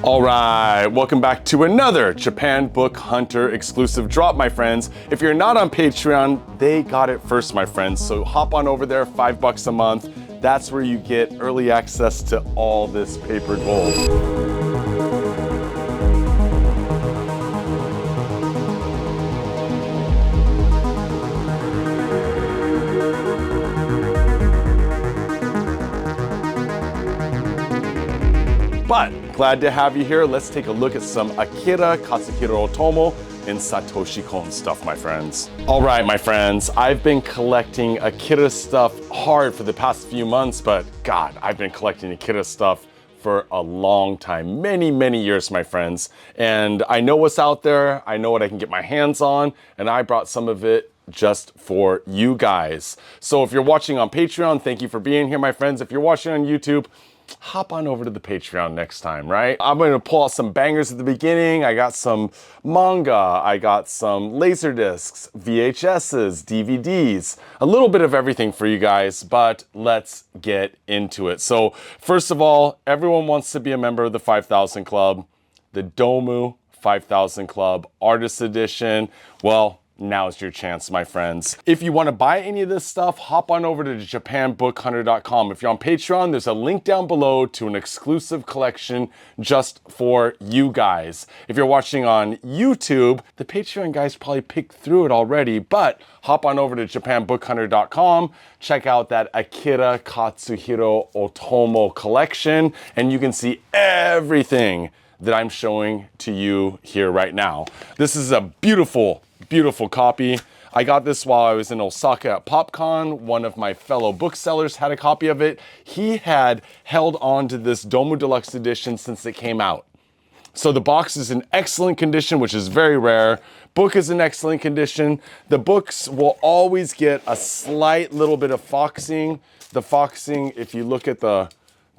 All right, welcome back to another Japan Book Hunter exclusive drop, my friends. If you're not on Patreon, they got it first, my friends. So hop on over there, $5 a month. That's where you get early access to all this paper gold. But glad to have you here. Let's take a look at some Akira, Katsuhiro Otomo, and Satoshi Kon stuff, my friends. All right, my friends, I've been collecting Akira stuff hard for the past few months, but God, I've been collecting Akira stuff for a long time, many years, my friends. And I know what's out there, I know what I can get my hands on, and I brought some of it just for you guys. So if you're watching on Patreon, thank you for being here, my friends. If you're watching on YouTube, hop on over to the Patreon next time, right? I'm going to pull out some bangers at the beginning. I got some manga, I got some laser discs, VHSs, DVDs, a little bit of everything for you guys, but let's get into it. So first of all, everyone wants to be a member of the 5000 Club, the Domu 5000 Club Artist Edition. Well, now's your chance, my friends. If you want to buy any of this stuff, hop on over to japanbookhunter.com. If you're on Patreon, there's a link down below to an exclusive collection just for you guys. If you're watching on YouTube, the Patreon guys probably picked through it already, but hop on over to japanbookhunter.com, check out that Akira Katsuhiro Otomo collection, and you can see everything that I'm showing to you here right now. This is a beautiful copy. I got this while I was in Osaka at PopCon. One of my fellow booksellers had a copy of it. He had held on to this Domu Deluxe edition since it came out. So the box is in excellent condition, which is very rare. Book is in excellent condition. The books will always get a slight little bit of foxing. The foxing, if you look at the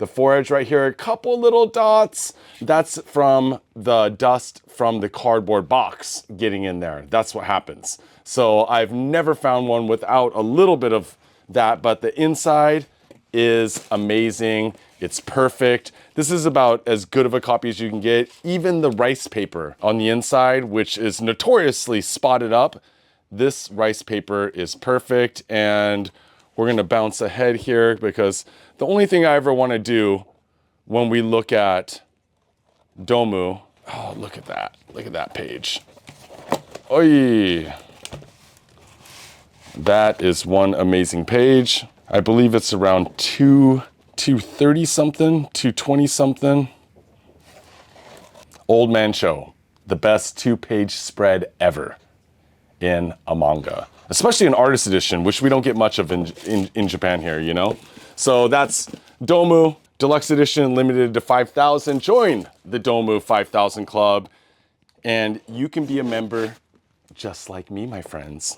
foredge right here, a couple little dots. That's from the dust from the cardboard box getting in there. That's what happens. So I've never found one without a little bit of that, but the inside is amazing. It's perfect. This is about as good of a copy as you can get. Even the rice paper on the inside, which is notoriously spotted up, this rice paper is perfect. And we're gonna bounce ahead here because the only thing I ever wanna do when we look at Domu, oh, look at that page. Oy. That is one amazing page. I believe it's around 230 something, 220 something. Old Man Show, the best 2-page spread ever in a manga, especially an artist edition, which we don't get much of in Japan here, you know? So that's Domu Deluxe Edition, limited to 5,000. Join the Domu 5000 Club, and you can be a member just like me, my friends.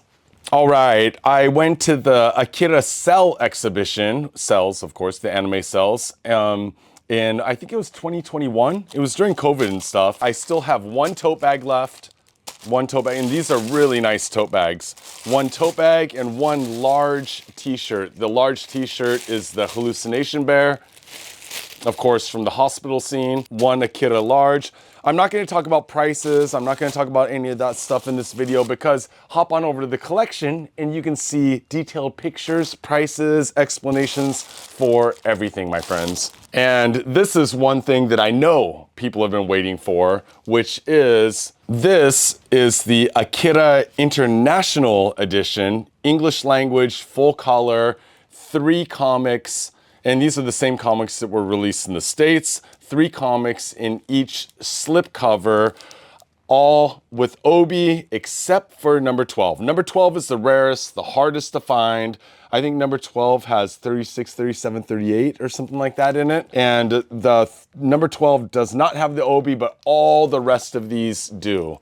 All right, I went to the Akira Cell exhibition, cells, of course, the anime cells, and I think it was 2021. It was during COVID and stuff. I still have one tote bag left. One tote bag, and these are really nice tote bags. One tote bag and one large t-shirt. The large t-shirt is the Hallucination Bear, of course, from the hospital scene. One Akira large. I'm not going to talk about prices. I'm not going to talk about any of that stuff in this video because hop on over to the collection and you can see detailed pictures, prices, explanations for everything, my friends. And this is one thing that I know people have been waiting for, which is this is the Akira International Edition, English language, full color, 3 comics. And these are the same comics that were released in the States. 3 comics in each slipcover, all with Obi except for number 12. Number 12 is the rarest, the hardest to find. I think number 12 has 36, 37, 38 or something like that in it. And the number 12 does not have the Obi, but all the rest of these do.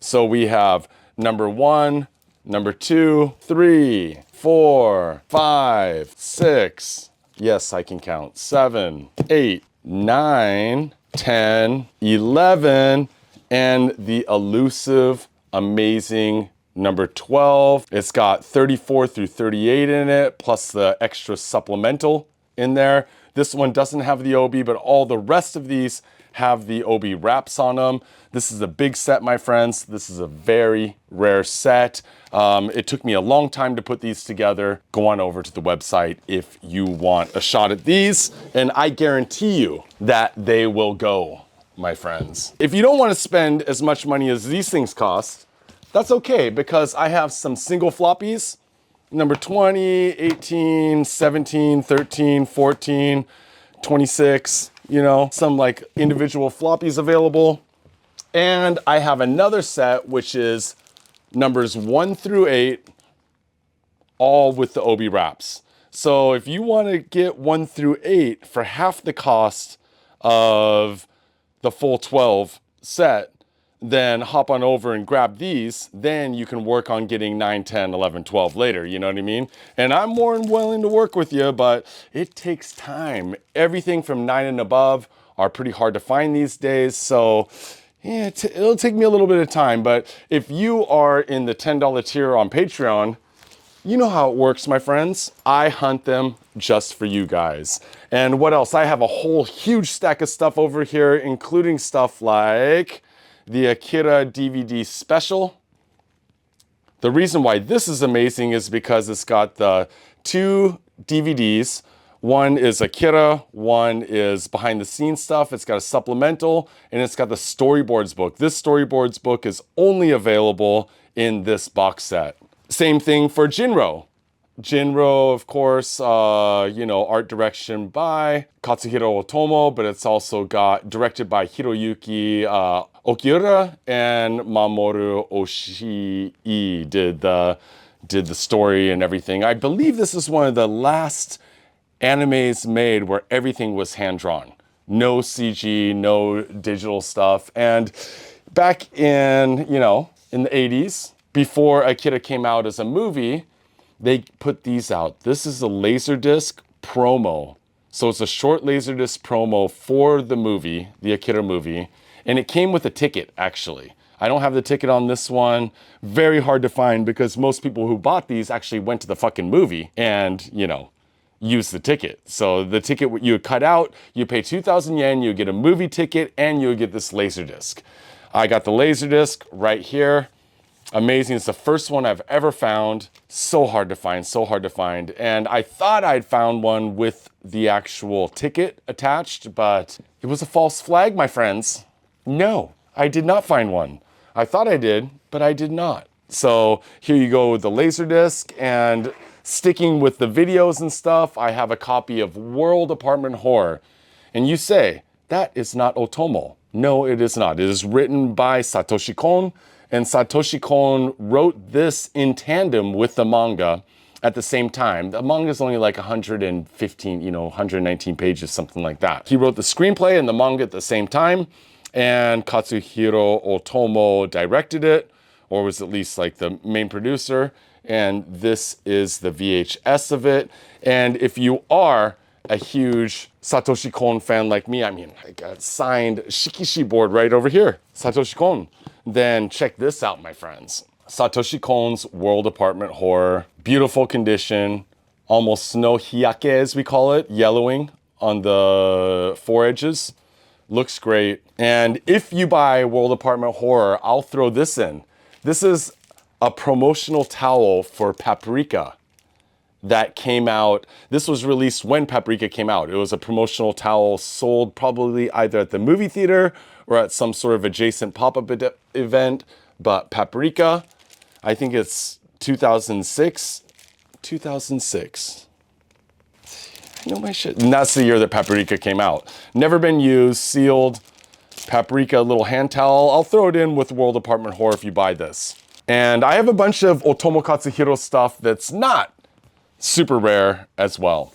So we have number 1, number 2, 3, 4, 5, 6. Yes, I can count. 7, 8, 9, 10, 11, and the elusive, amazing number 12. It's got 34 through 38 in it, plus the extra supplemental in there. This one doesn't have the obi, but all the rest of these have the obi wraps on them. This is a big set, my friends. This is a very rare set. It took me a long time to put these together. Go on over to the website if you want a shot at these, and I guarantee you that they will go, my friends. If you don't want to spend as much money as these things cost, that's okay, because I have some single floppies, number 20, 18, 17, 13, 14, 26, you know, some like individual floppies available. And I have another set, which is numbers 1 through 8, all with the obi wraps. So if you want to get 1 through 8 for half the cost of the full 12 set, then hop on over and grab these. Then you can work on getting 9, 10, 11, 12 later, you know what I mean? And I'm more than willing to work with you, but it takes time. Everything from 9 and above are pretty hard to find these days, so yeah, it'll take me a little bit of time. But if you are in the $10 tier on Patreon, you know how it works, my friends. I hunt them just for you guys. And what else? I have a whole huge stack of stuff over here, including stuff like the Akira DVD special. The reason why this is amazing is because it's got the 2 DVDs. One is Akira, one is behind the scenes stuff. It's got a supplemental, and it's got the storyboards book. This storyboards book is only available in this box set. Same thing for Jinro. Jinro, of course, you know, art direction by Katsuhiro Otomo, but it's also got directed by Hiroyuki Okiura, and Mamoru Oshii did the story and everything. I believe this is one of the last animes made where everything was hand-drawn. No CG, no digital stuff. And back in, you know, in the 80s, before Akira came out as a movie, they put these out. This is a Laserdisc promo. So it's a short Laserdisc promo for the movie, the Akira movie, and it came with a ticket, actually. I don't have the ticket on this one. Very hard to find, because most people who bought these actually went to the fucking movie and, you know, used the ticket. So the ticket you would cut out, you pay 2,000 yen, you get a movie ticket, and you would get this Laserdisc. I got the Laserdisc right here. Amazing. It's the first one I've ever found. So hard to find, so hard to find. And I thought I'd found one with the actual ticket attached, but it was a false flag, my friends. No, I did not find one. I thought I did, but I did not. So here you go with the Laserdisc, and sticking with the videos and stuff, I have a copy of World Apartment Horror. And you say, that is not Otomo. No, it is not. It is written by Satoshi Kon, and Satoshi Kon wrote this in tandem with the manga at the same time. The manga is only like 115, you know, 119 pages, something like that. He wrote the screenplay and the manga at the same time, and Katsuhiro Otomo directed it, or was at least like the main producer. And this is the VHS of it. And if you are a huge Satoshi Kon fan like me, I mean, I got signed Shikishi board right over here, Satoshi Kon. Then check this out, my friends. Satoshi Kon's World Apartment Horror. Beautiful condition, almost snow hiyake as we call it, yellowing on the foredges. Looks great. And if you buy World Apartment Horror, I'll throw this in. This is a promotional towel for Paprika that came out. This was released when Paprika came out. It was a promotional towel sold probably either at the movie theater or at some sort of adjacent pop-up event. But Paprika, I think it's 2006. 2006. I know my shit. And that's the year that Paprika came out. Never been used, sealed. Paprika little hand towel. I'll throw it in with World Apartment Horror if you buy this. And I have a bunch of Otomo Katsuhiro stuff that's not super rare as well.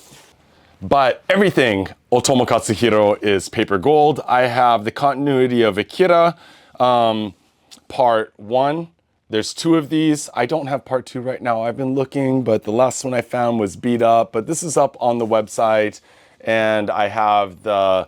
But everything Otomo Katsuhiro is paper gold. I have the continuity of Akira, part 1. There's 2 of these. I don't have part 2 right now. I've been looking, but the last one I found was beat up. But this is up on the website. And I have the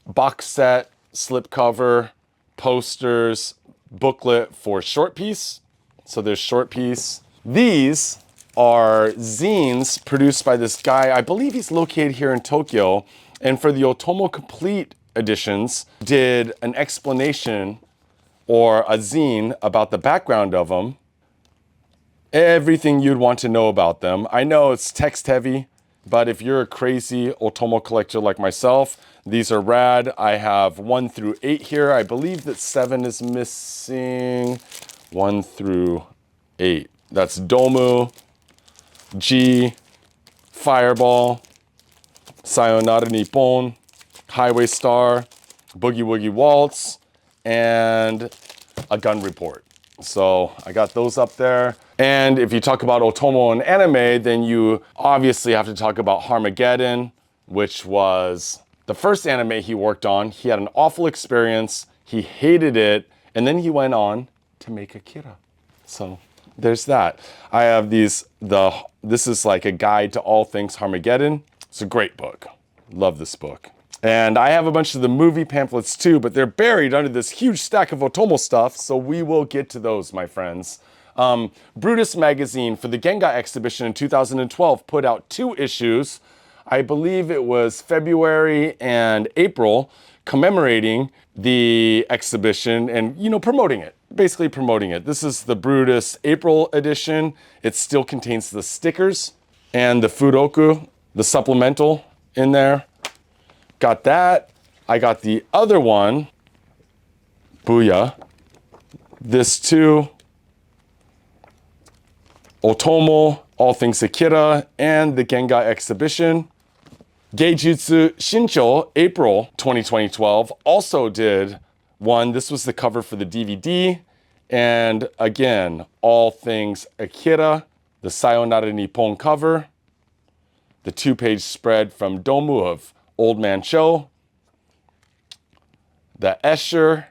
box set, slipcover, posters, booklet for short piece. So there's short piece. These are zines produced by this guy. I believe he's located here in Tokyo. And for the Otomo Complete editions, did an explanation or a zine about the background of them. Everything you'd want to know about them. I know it's text heavy, but if you're a crazy Otomo collector like myself, these are rad. I have 1 through 8 here. I believe that 7 is missing. 1 through 8. That's Domu, G, Fireball, Sayonara Nippon, Highway Star, Boogie Woogie Waltz, and a Gun Report. So I got those up there. And if you talk about Otomo and anime, then you obviously have to talk about Harmageddon, which was the first anime he worked on. He had an awful experience. He hated it. And then he went on to make Akira. So there's that. I have this is like a guide to all things Harmageddon. It's a great book. Love this book. And I have a bunch of the movie pamphlets too, but they're buried under this huge stack of Otomo stuff, so we will get to those, my friends. Brutus magazine for the Genga exhibition in 2012 put out 2 issues. I believe it was February and April, commemorating the exhibition and, promoting it. Basically promoting it. This is the Brutus April edition. It still contains the stickers and the Furoku, the supplemental in there. Got that. I got the other one. Booyah. This too. Otomo, All Things Akira, and the Genga exhibition. Geijutsu Shincho, April 2012, also did one. This was the cover for the DVD. And again, All Things Akira, the Sayonara Nippon cover, the 2-page spread from Domu of Old Man Show, the Escher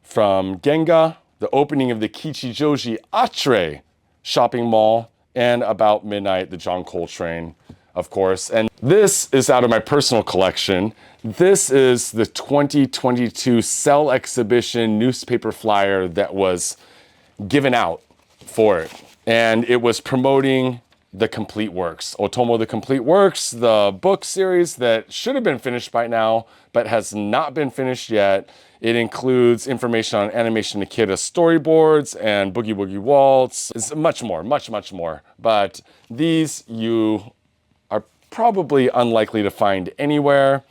from Genga, the opening of the Kichijoji Atre shopping mall, and About Midnight, the John Coltrane, of course. And this is out of my personal collection. This is the 2022 Cell Exhibition newspaper flyer that was given out for it. And it was promoting the Complete Works. Otomo the Complete Works, the book series that should have been finished by now, but has not been finished yet. It includes information on Animation Akira storyboards and Boogie Woogie Waltz. It's much more, much, much more. But these you are probably unlikely to find anywhere.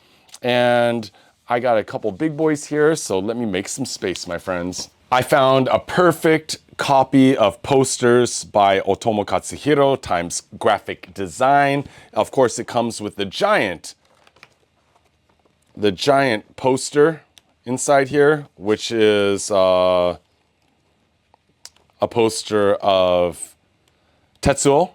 And I got a couple big boys here, so let me make some space, my friends. I found a perfect copy of posters by Otomo Katsuhiro times graphic design. Of course, it comes with the giant poster inside here, which is a poster of Tetsuo.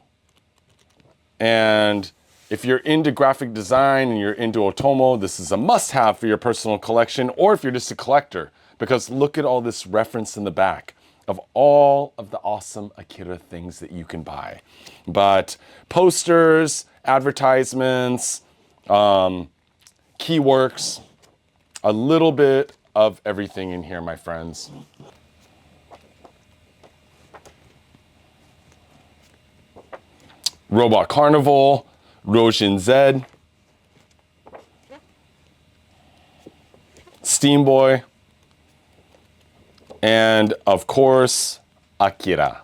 And if you're into graphic design and you're into Otomo, this is a must-have for your personal collection, or if you're just a collector, because look at all this reference in the back of all of the awesome Akira things that you can buy. But posters, advertisements, key works, a little bit of everything in here, my friends. Robot Carnival, Rojin Z, Steam Boy, and of course, Akira.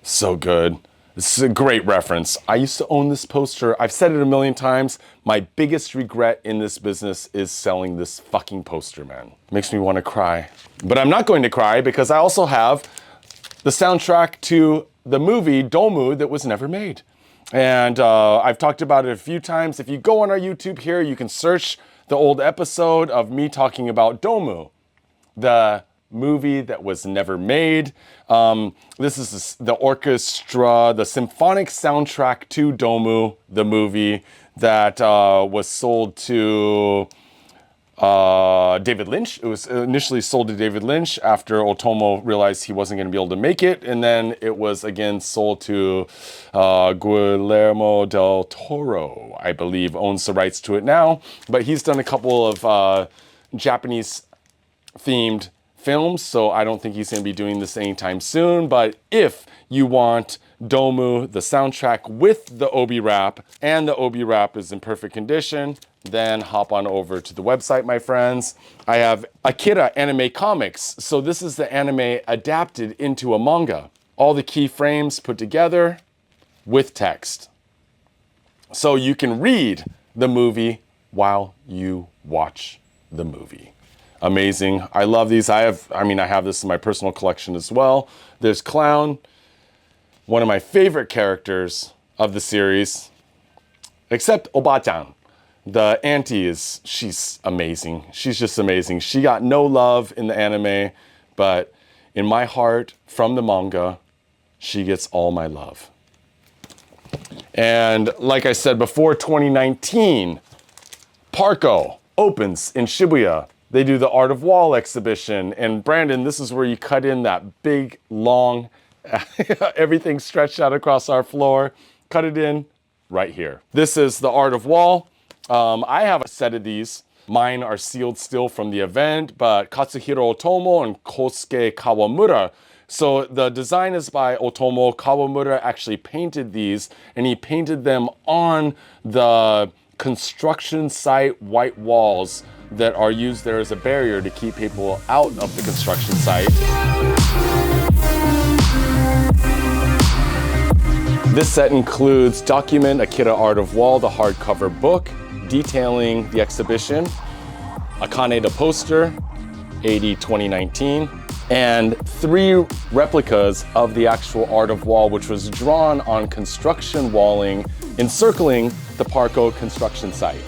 So good. This is a great reference. I used to own this poster. I've said it a million times. My biggest regret in this business is selling this fucking poster, man. Makes me want to cry. But I'm not going to cry because I also have the soundtrack to the movie Domu that was never made. And I've talked about it a few times. If you go on our YouTube here, you can search the old episode of me talking about Domu, the movie that was never made. This is the orchestra, the symphonic soundtrack to Domu, the movie that was sold to David Lynch. It was initially sold to David Lynch after Otomo realized he wasn't going to be able to make it. And then it was again sold to Guillermo del Toro, I believe, owns the rights to it now. But he's done a couple of Japanese themed films, so I don't think he's going to be doing this anytime soon. But if you want Domu, the soundtrack with the Obi wrap, and the Obi wrap is in perfect condition, then hop on over to the website, my friends. I have Akira anime comics. So this is the anime adapted into a manga. All the key frames put together with text. So you can read the movie while you watch the movie. Amazing. I love these. I have this in my personal collection as well. There's Clown, one of my favorite characters of the series, except Oba-chan. The auntie she's amazing. She's just amazing. She got no love in the anime, but in my heart, from the manga, she gets all my love. And like I said before, 2019, Parco opens in Shibuya. They do the Art of Wall exhibition. And Brandon, this is where you cut in that big, long, everything stretched out across our floor. Cut it in right here. This is the Art of Wall. I have a set of these. Mine are sealed still from the event, but Katsuhiro Otomo and Kosuke Kawamura. So the design is by Otomo. Kawamura actually painted these, and he painted them on the construction site white walls that are used there as a barrier to keep people out of the construction site. This set includes Document Akira Art of Wall, the hardcover book detailing the exhibition, Akane the poster, AD 2019, and 3 replicas of the actual Art of Wall, which was drawn on construction walling encircling the Parco construction site.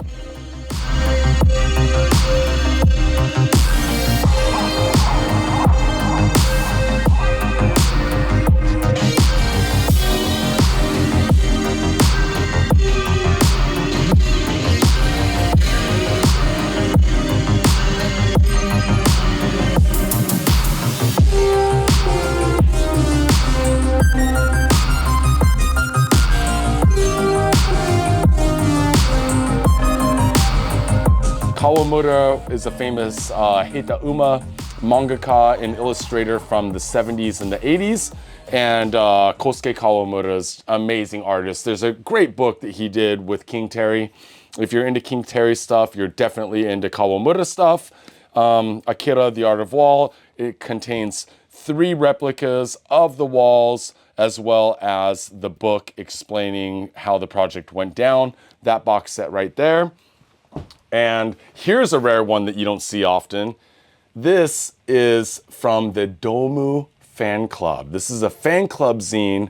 Kawamura is a famous Hitauma mangaka and illustrator from the 70s and the 80s. And Kosuke Kawamura's amazing artist. There's a great book that he did with King Terry. If you're into King Terry stuff, you're definitely into Kawamura stuff. Akira, the Art of Wall, it contains 3 replicas of the walls, as well as the book explaining how the project went down. That box set right there. And here's a rare one that you don't see often. This is from the Domu fan club. This is a fan club zine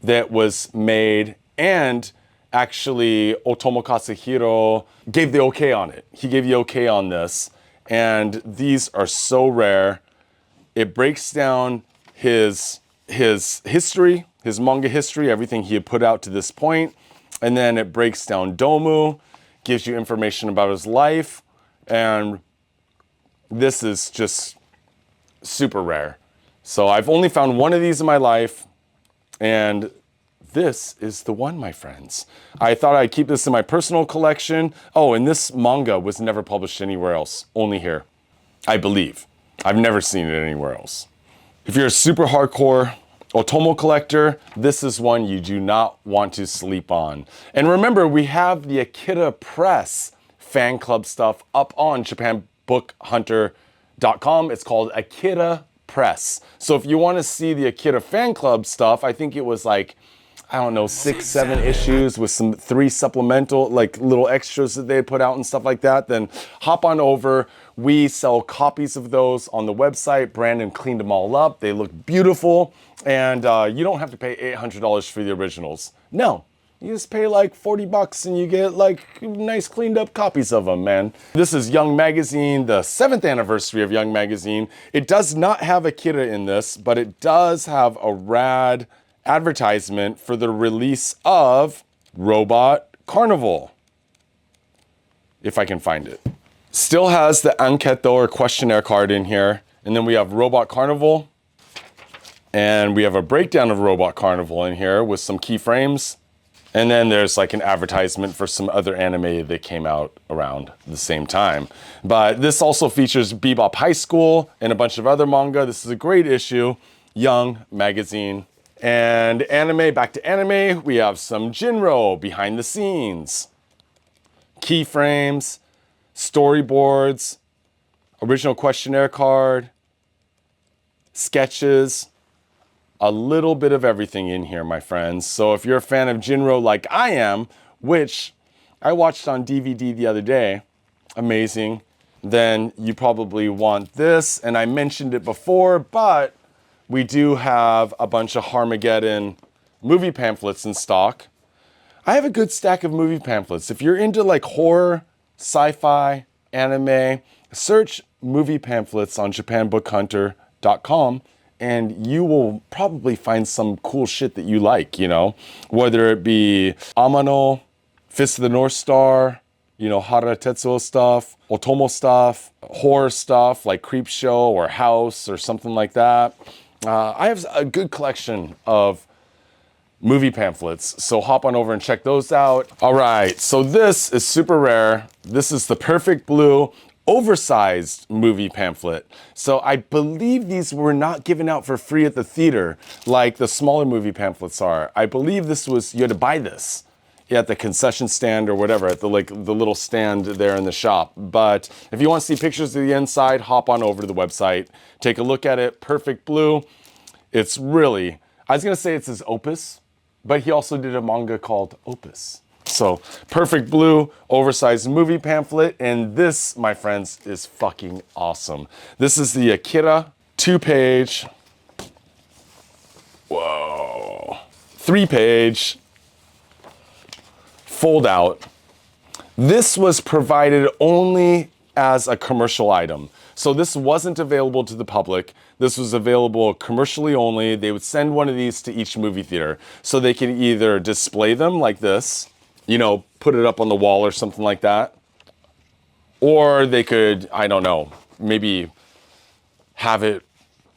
that was made, and actually Otomo Katsuhiro gave the okay on it. He gave the okay on this. And these are so rare. It breaks down his history, his manga history, everything he had put out to this point. And then it breaks down Domu, gives you information about his life, and this is just super rare. So I've only found one of these in my life, and this is the one, my friends. I thought I'd keep this in my personal collection. Oh, and this manga was never published anywhere else, only here, I believe. I've never seen it anywhere else. If you're a super hardcore Otomo collector, this is one you do not want to sleep on. And remember, we have the Akira Press fan club stuff up on japanbookhunter.com. It's called Akira Press. So if you want to see the Akira fan club stuff, I think it was like, I don't know, 6, 7 issues with some 3 supplemental, like little extras that they put out and stuff like that, then hop on over. We sell copies of those on the website. Brandon cleaned them all up. They look beautiful. And you don't have to pay $800 for the originals. No, you just pay like 40 bucks and you get like nice cleaned up copies of them, man. This is Young Magazine, the 7th anniversary of Young Magazine. It does not have Akira in this, but it does have a rad advertisement for the release of Robot Carnival, if I can find it. Still has the anketo or questionnaire card in here. And then we have Robot Carnival. And we have a breakdown of Robot Carnival in here with some keyframes And then there's like an advertisement for some other anime that came out around the same time. But this also features Bebop High School and a bunch of other manga. This is a great issue, Young magazine. And anime, back to anime, we have some Jinro behind the scenes, keyframes, storyboards, original questionnaire card, sketches, a little bit of everything in here, my friends. So if you're a fan of Jinro like I am, which I watched on DVD the other day, amazing, then you probably want this. And I mentioned it before, but we do have a bunch of Harmageddon movie pamphlets in stock. I have a good stack of movie pamphlets. If you're into like horror, sci-fi, anime, search movie pamphlets on japanbookhunter.com and you will probably find some cool shit that you like, you know, whether it be Amano, Fist of the North Star, you know, Hara Tetsuo stuff, Otomo stuff, horror stuff like Creepshow or House or something like that. I have a good collection of movie pamphlets, so hop on over and check those out. All right, so this is super rare. This is the Perfect Blue oversized movie pamphlet. So I believe these were not given out for free at the theater like the smaller movie pamphlets are. I believe this was, you had to buy this at the concession stand or whatever, at the little stand there in the shop. But if you want to see pictures of the inside, hop on over to the website, take a look at it. Perfect Blue. It's really, I was gonna say it's his opus, but he also did a manga called Opus. So Perfect Blue, oversized movie pamphlet. And this, my friends, is fucking awesome. This is the Akira 2-page, whoa, 3-page, fold out. This was provided only as a commercial item. So this wasn't available to the public. This was available commercially only. They would send one of these to each movie theater so they can either display them like this, you know, put it up on the wall or something like that. Or they could, I don't know, maybe have it,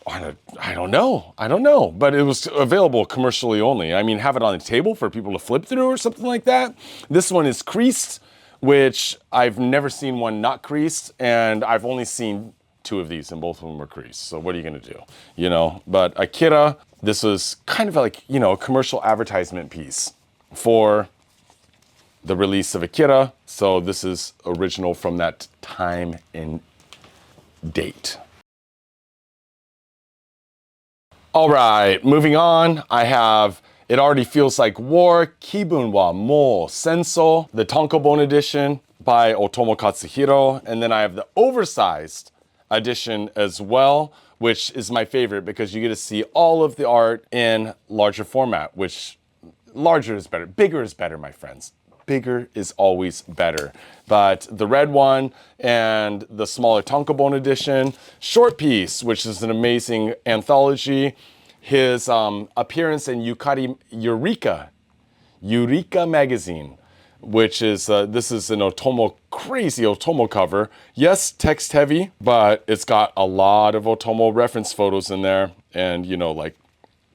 I don't know. But it was available commercially only. I mean, have it on the table for people to flip through or something like that. This one is creased, which I've never seen one not creased, and I've only seen 2 of these and both of them were creased. So what are you gonna do, you know? But Akira, this was kind of like, you know, a commercial advertisement piece for the release of Akira. So this is original from that time and date. All right, moving on, I have It Already Feels Like War, Kibun wa Mou Senso, the tankobon edition by Otomo Katsuhiro. And then I have the oversized edition as well, which is my favorite because you get to see all of the art in larger format, which larger is better. Bigger is better, my friends. Bigger is always better. But the red one and the smaller tankobon edition, short piece, which is an amazing anthology. His appearance in Eureka magazine, which is, this is an Otomo, crazy Otomo cover. Yes, text heavy, but it's got a lot of Otomo reference photos in there and, you know, like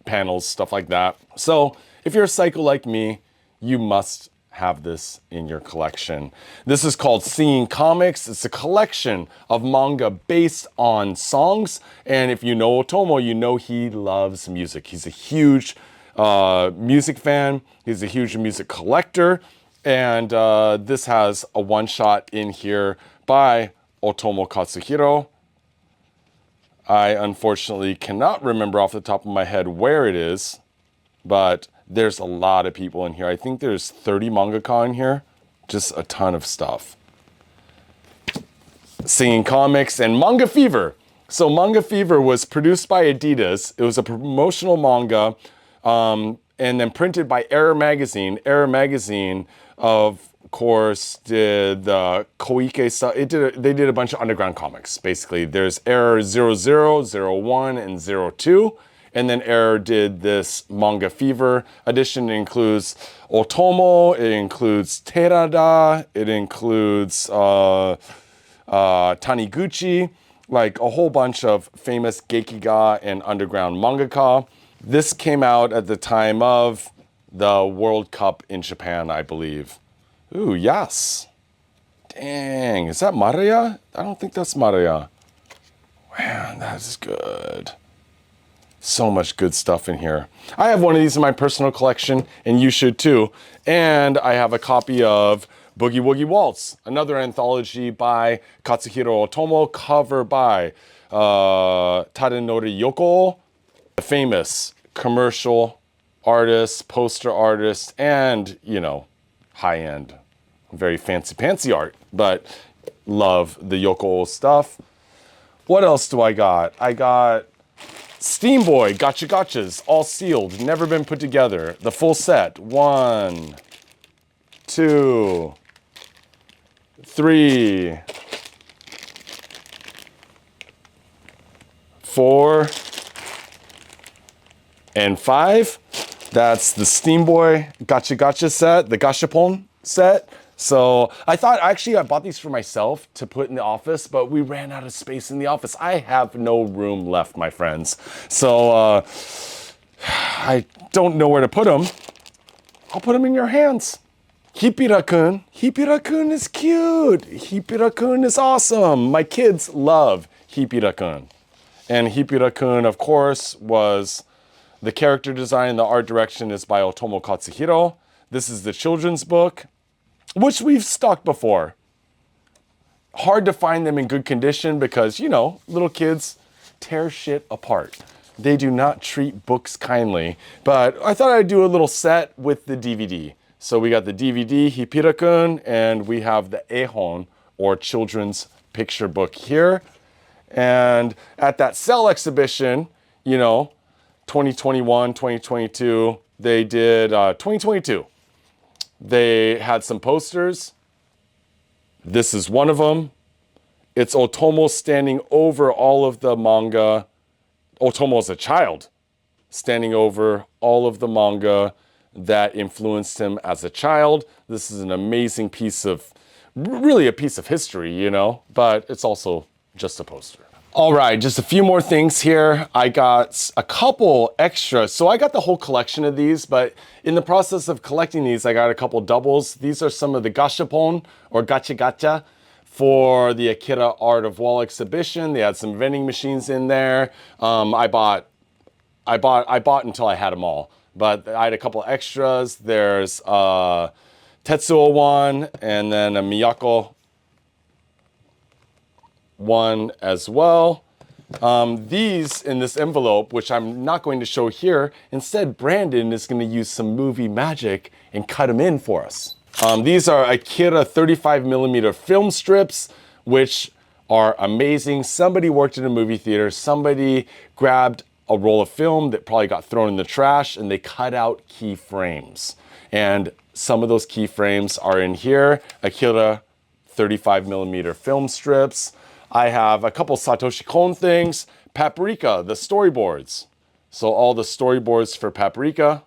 panels, stuff like that. So if you're a psycho like me, you must have this in your collection. This is called Singing Comics. It's a collection of manga based on songs. And if you know Otomo, you know he loves music. He's a huge music fan. He's a huge music collector. And this has a one-shot in here by Otomo Katsuhiro. I unfortunately cannot remember off the top of my head where it is, but there's a lot of people in here. I think there's 30 mangaka in here. Just a ton of stuff. Singing Comics and Manga Fever. So Manga Fever was produced by Adidas. It was a promotional manga and then printed by Error Magazine. Error Magazine, of course, did the Koike stuff. They did a bunch of underground comics, basically. There's Error 00, 01, and 02. And then Error did this Manga Fever edition. It includes Otomo, it includes Terada, it includes Taniguchi, like a whole bunch of famous Gekiga and underground mangaka. This came out at the time of the World Cup in Japan, I believe. Ooh, yes. Dang, is that Maria? I don't think that's Maria. Man, that is good. So much good stuff in here. I have one of these in my personal collection, and you should too. And I have a copy of Boogie Woogie Waltz, another anthology by Katsuhiro Otomo, cover by Tadanori Yoko, the famous commercial artist, poster artist, and, you know, high-end, very fancy art, but love the Yoko stuff. What else do I got? I got Steam Boy Gotcha Gotchas, all sealed, never been put together. The full set. 1, 2, 3, 4, and 5. That's the Steam Boy Gotcha Gotcha set, the Gashapon set. So I thought, actually, I bought these for myself to put in the office, but we ran out of space in the office. I have no room left, my friends. So I don't know where to put them. I'll put them in your hands. Hipira-kun. Hipira-kun is cute. Hipira-kun is awesome. My kids love Hipira-kun. And Hipira-kun, of course, was the character design. The art direction is by Otomo Katsuhiro. This is the children's book, which we've stocked before. Hard to find them in good condition because, you know, little kids tear shit apart. They do not treat books kindly. But I thought I'd do a little set with the DVD. So we got the DVD, Hipira-kun, and we have the Ehon, or children's picture book here. And at that cell exhibition, you know, 2021, 2022, they did 2022. They had some posters. This is one of them. It's Otomo standing over all of the manga. Otomo as a child, standing over all of the manga that influenced him as a child. This is an amazing piece of, really a piece of history, you know, but it's also just a poster. All right, just a few more things here. I got a couple extras. So I got the whole collection of these, but in the process of collecting these, I got a couple doubles. These are some of the gashapon, or gacha gacha, for the Akira Art of Wall exhibition. They had some vending machines in there. I bought until I had them all, but I had a couple extras. There's Tetsuo one, and then a Miyako one as well. These in this envelope, which I'm not going to show here, instead Brandon is going to use some movie magic and cut them in for us. These are Akira 35mm film strips, which are amazing. Somebody worked in a movie theater, somebody grabbed a roll of film that probably got thrown in the trash, and they cut out key frames. And some of those key frames are in here, Akira 35mm film strips. I have a couple Satoshi Kon things, Paprika, the storyboards. So all the storyboards for Paprika.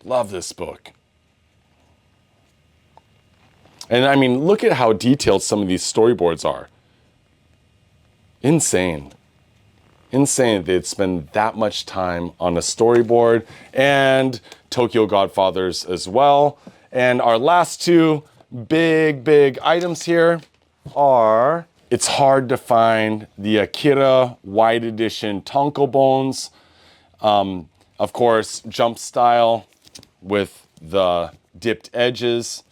Love this book. And I mean, look at how detailed some of these storyboards are. Insane. Insane that they'd spend that much time on a storyboard. And Tokyo Godfathers as well. And our last two big items here are, it's hard to find the Akira wide edition tankobons. Of course, jump style with the dipped edges.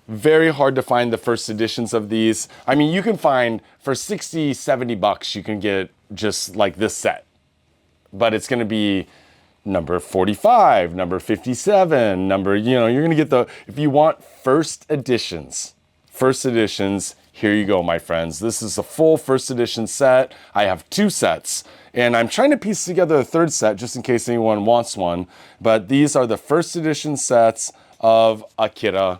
Very hard to find the first editions of these. I mean, you can find for 60, 70 bucks, you can get just like this set. But it's gonna be number 45, number 57, number, you know, you're gonna get the, if you want first editions, here you go, my friends. This is a full first edition set. I have two sets, and I'm trying to piece together a third set just in case anyone wants one. But these are the first edition sets of Akira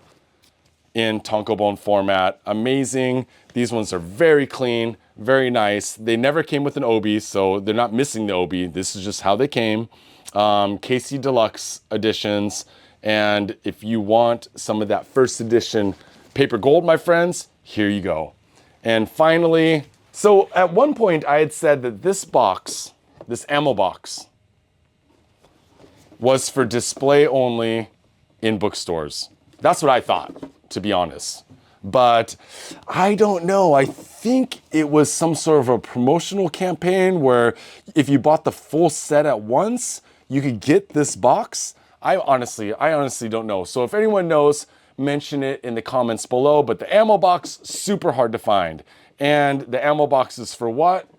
in tankobon format. Amazing. These ones are very clean, very nice. They never came with an obi, so they're not missing the obi. This is just how they came. KC Deluxe editions. And if you want some of that first edition paper gold, my friends, here you go. And finally, so at one point I had said that this box, this ammo box, was for display only in bookstores. That's what I thought, to be honest. But I don't know. I think it was some sort of a promotional campaign where if you bought the full set at once, you could get this box. I honestly don't know. So if anyone knows, mention it in the comments below. But the ammo box, super hard to find. And the ammo box is for what?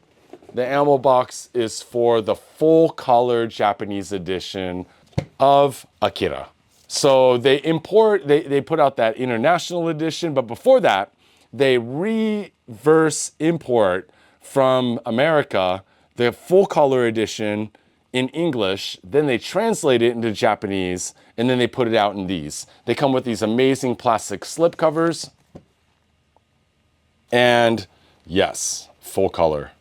The ammo box is for the full color Japanese edition of Akira. So they put out that international edition, but before that, they reverse import from America the full color edition in English, then they translate it into Japanese, and then they put it out in these. They come with these amazing plastic slip covers, and yes, full color.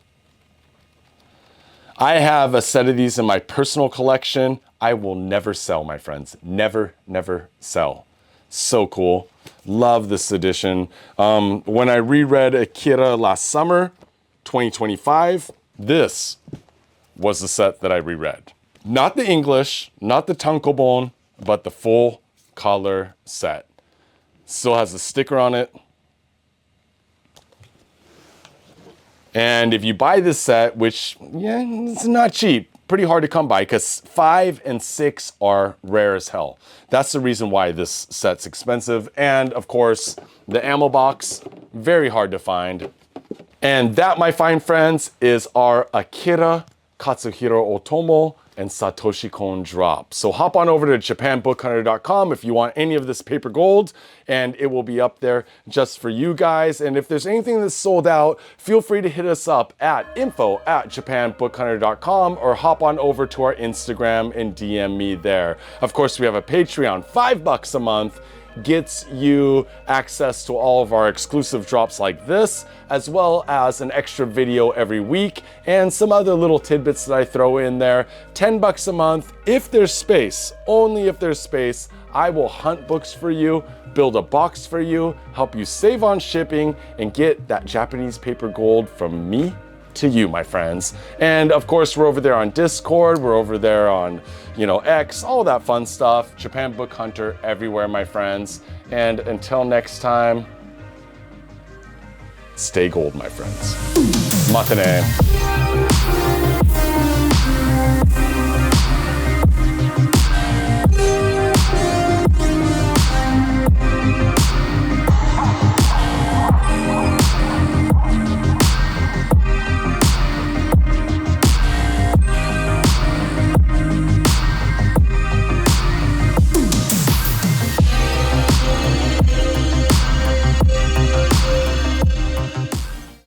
I have a set of these in my personal collection. I will never sell, my friends. Never, never sell. So cool. Love this edition. When I reread Akira last summer, 2025, this was the set that I reread. Not the English, not the tankobon, but the full color set. Still has a sticker on it. And if you buy this set, which, yeah, it's not cheap, pretty hard to come by because 5 and 6 are rare as hell. That's the reason why this set's expensive. And of course, the ammo box, very hard to find. And that, my fine friends, is our Akira, Katsuhiro Otomo, and Satoshi Kon drop. So hop on over to japanbookhunter.com if you want any of this paper gold, and it will be up there just for you guys. And if there's anything that's sold out, feel free to hit us up at info@japanbookhunter.com or hop on over to our Instagram and DM me there. Of course, we have a Patreon, $5 a month, gets you access to all of our exclusive drops like this, as well as an extra video every week and some other little tidbits that I throw in there. $10 a month. If there's space, only if there's space, I will hunt books for you, build a box for you, help you save on shipping, and get that Japanese paper gold from me to you, my friends. And of course, we're over there on Discord, we're over there on, X, all that fun stuff. Japan Book Hunter everywhere, my friends. And until next time, stay gold, my friends. Matane.